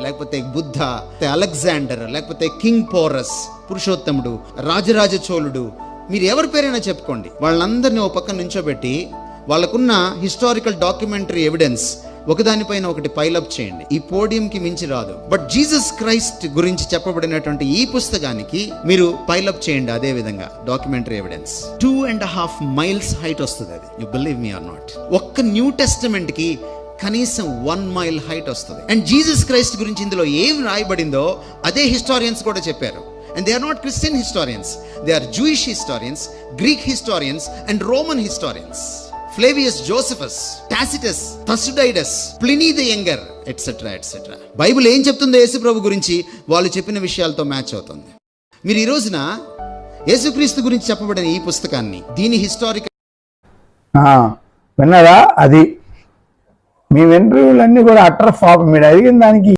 లేకపోతే బుద్ధ, అలెగ్జాండర్, లేకపోతే king porous, పురుషోత్తముడు, రాజరాజ చోళుడు, మీరు ఎవరి పేరైనా చెప్పుకోండి, వాళ్ళందరినీ ఓ పక్కన నుంచోబెట్టి వాళ్ళకున్న హిస్టారికల్ డాక్యుమెంటరీ ఎవిడెన్స్ ఒకదానిపైన ఒకటి పైలప్ చేయండి. ఈ పోడియంకి మించి రాదు. బట్ జీసస్ క్రైస్ట్ గురించి చెప్పబడినటువంటి ఈ పుస్తకానికి మీరు పైలప్ చేయండి అదే విధంగా డాక్యుమెంటరీ ఎవిడెన్స్. 2.5 miles హైట్ వస్తుంది. అది you believe me or not. ఒక్క న్యూ టెస్టమెంట్ కి కనీసం 1 mile హైట్ వస్తుంది. అండ్ జీసస్ క్రైస్ట్ గురించి ఇందులో ఏం రాయబడిందో అదే హిస్టారియన్స్ కూడా చెప్పారు. And they are not Christian historians. They are Jewish historians, Greek historians and Roman historians. Flavius Josephus, Tacitus, Thucydides, Pliny the Younger, etc. etc. Bible ఏం చెప్తుందో యేసు ప్రభు గురించి వాళ్ళు చెప్పిన విషయాలతో మ్యాచ్ అవుతుంది. మీరు ఈ రోజున యేసుక్రీస్తు గురించి చెప్పబడిన ఈ పుస్తకాన్ని, దీని హిస్టారికల్ విన్నారా? అది మీ ఇంటర్వ్యూలన్నీ కూడా అట్టర్ ఫ్లాప్. మీరు అడిగిన దానికి